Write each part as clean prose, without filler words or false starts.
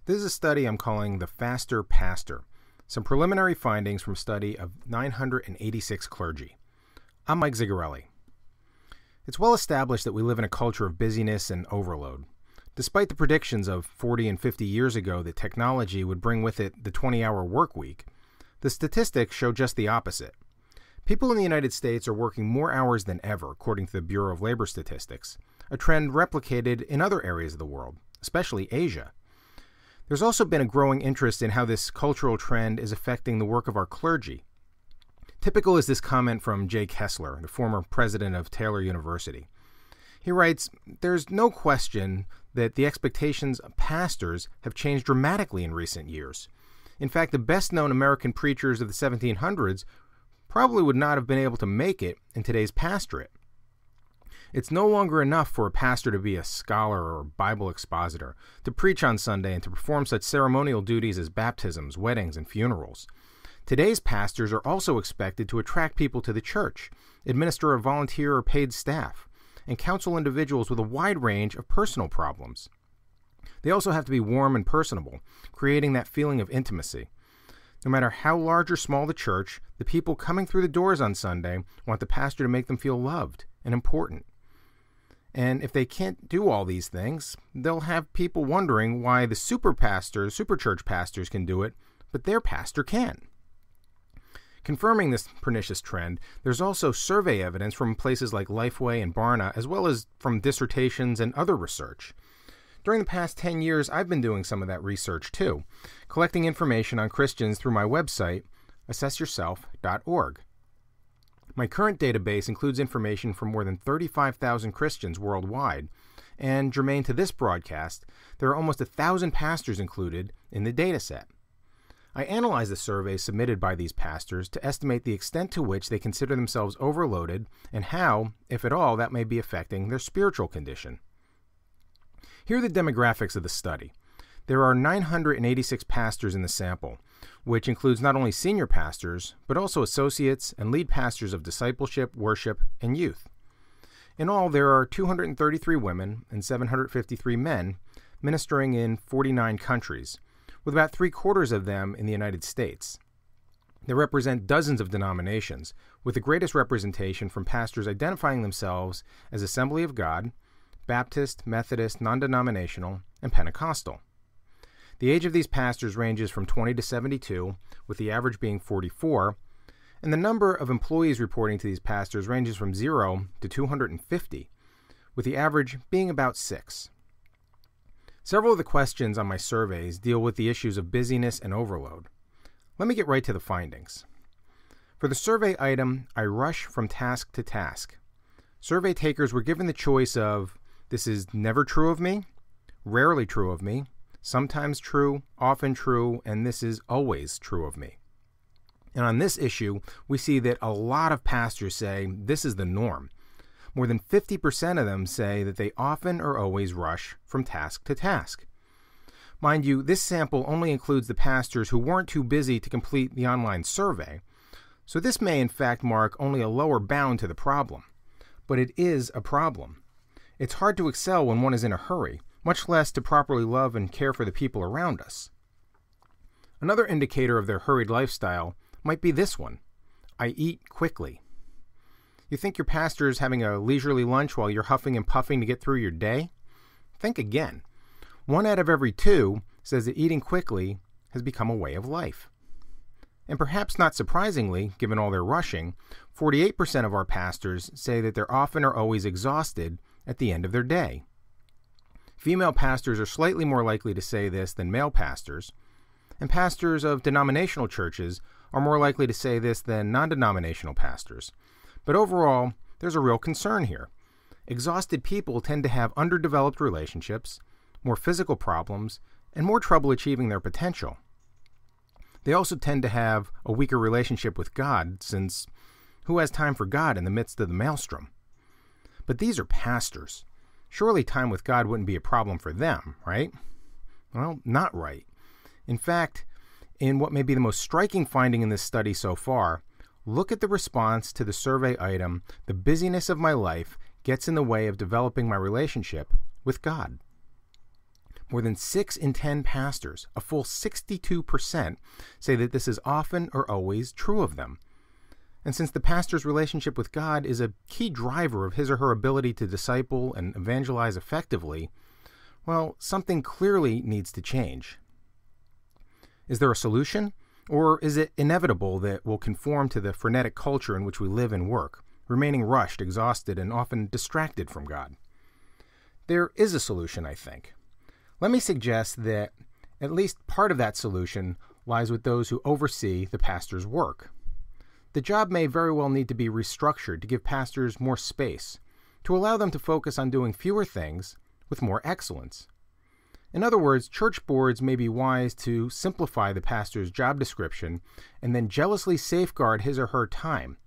This is a study I'm calling the Faster Pastor, some preliminary findings from a study of 986 clergy. I'm Mike Zigarelli. It's well established that we live in a culture of busyness and overload. Despite the predictions of 40 and 50 years ago that technology would bring with it the 20-hour work week, the statistics show just the opposite. People in the United States are working more hours than ever, according to the Bureau of Labor Statistics, a trend replicated in other areas of the world, especially Asia. There's also been a growing interest in how this cultural trend is affecting the work of our clergy. Typical is this comment from Jay Kessler, the former president of Taylor University. He writes, "There's no question that the expectations of pastors have changed dramatically in recent years. In fact, the best-known American preachers of the 1700s probably would not have been able to make it in today's pastorate. It's no longer enough for a pastor to be a scholar or Bible expositor, to preach on Sunday and to perform such ceremonial duties as baptisms, weddings, and funerals. Today's pastors are also expected to attract people to the church, administer a volunteer or paid staff, and counsel individuals with a wide range of personal problems. They also have to be warm and personable, creating that feeling of intimacy. No matter how large or small the church, the people coming through the doors on Sunday want the pastor to make them feel loved and important. And if they can't do all these things, they'll have people wondering why the super church pastors can do it, but their pastor can't." Confirming this pernicious trend, there's also survey evidence from places like Lifeway and Barna, as well as from dissertations and other research. During the past 10 years, I've been doing some of that research too, collecting information on Christians through my website, assessyourself.org. My current database includes information from more than 35,000 Christians worldwide, and germane to this broadcast, there are almost 1,000 pastors included in the dataset. I analyze the surveys submitted by these pastors to estimate the extent to which they consider themselves overloaded and how, if at all, that may be affecting their spiritual condition. Here are the demographics of the study. There are 986 pastors in the sample, which includes not only senior pastors, but also associates and lead pastors of discipleship, worship, and youth. In all, there are 233 women and 753 men ministering in 49 countries, with about 3/4 of them in the United States. They represent dozens of denominations, with the greatest representation from pastors identifying themselves as Assembly of God, Baptist, Methodist, non-denominational, and Pentecostal. The age of these pastors ranges from 20 to 72, with the average being 44, and the number of employees reporting to these pastors ranges from 0 to 250, with the average being about 6. Several of the questions on my surveys deal with the issues of busyness and overload. Let me get right to the findings. For the survey item, I rush from task to task. Survey takers were given the choice of, "This is never true of me," "Rarely true of me," "Sometimes true," "Often true," and "This is always true of me." And on this issue, we see that a lot of pastors say this is the norm. More than 50% of them say that they often or always rush from task to task. Mind you, this sample only includes the pastors who weren't too busy to complete the online survey, so this may in fact mark only a lower bound to the problem. But it is a problem. It's hard to excel when one is in a hurry, much less to properly love and care for the people around us. Another indicator of their hurried lifestyle might be this one: "I eat quickly." You think your pastor is having a leisurely lunch while you're huffing and puffing to get through your day? Think again. 1 out of every 2 says that eating quickly has become a way of life. And perhaps not surprisingly, given all their rushing, 48% of our pastors say that they're often or always exhausted at the end of their day. Female pastors are slightly more likely to say this than male pastors, and pastors of denominational churches are more likely to say this than non-denominational pastors. But overall, there's a real concern here. Exhausted people tend to have underdeveloped relationships, more physical problems, and more trouble achieving their potential. They also tend to have a weaker relationship with God, since who has time for God in the midst of the maelstrom? But these are pastors. Surely time with God wouldn't be a problem for them, right? Well, not right. In fact, in what may be the most striking finding in this study so far, look at the response to the survey item, "The busyness of my life gets in the way of developing my relationship with God." More than 6 in 10 pastors, a full 62%, say that this is often or always true of them. And since the pastor's relationship with God is a key driver of his or her ability to disciple and evangelize effectively, well, something clearly needs to change. Is there a solution? Or is it inevitable that we'll conform to the frenetic culture in which we live and work, remaining rushed, exhausted, and often distracted from God? There is a solution, I think. Let me suggest that at least part of that solution lies with those who oversee the pastor's work. The job may very well need to be restructured to give pastors more space, to allow them to focus on doing fewer things with more excellence. In other words, church boards may be wise to simplify the pastor's job description and then jealously safeguard his or her time.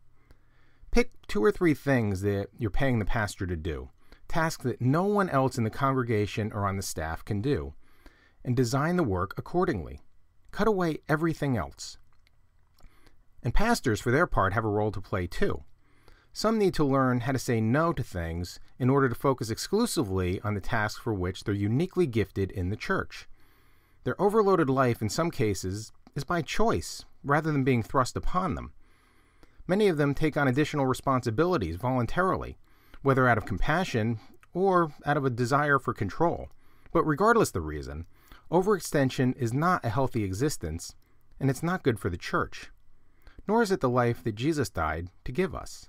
Pick 2 or 3 things that you're paying the pastor to do, tasks that no one else in the congregation or on the staff can do, and design the work accordingly. Cut away everything else. And pastors, for their part, have a role to play too. Some need to learn how to say no to things in order to focus exclusively on the tasks for which they're uniquely gifted in the church. Their overloaded life, in some cases, is by choice rather than being thrust upon them. Many of them take on additional responsibilities voluntarily, whether out of compassion or out of a desire for control. But regardless the reason, overextension is not a healthy existence, and it's not good for the church. Nor is it the life that Jesus died to give us.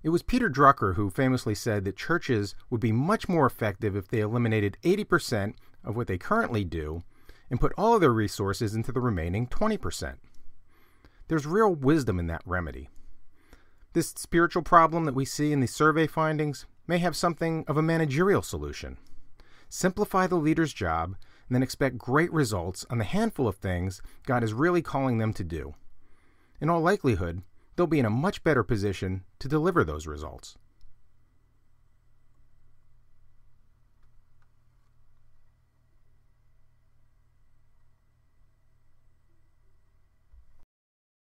It was Peter Drucker who famously said that churches would be much more effective if they eliminated 80% of what they currently do and put all of their resources into the remaining 20%. There's real wisdom in that remedy. This spiritual problem that we see in these survey findings may have something of a managerial solution. Simplify the leader's job and then expect great results on the handful of things God is really calling them to do. In all likelihood, they'll be in a much better position to deliver those results.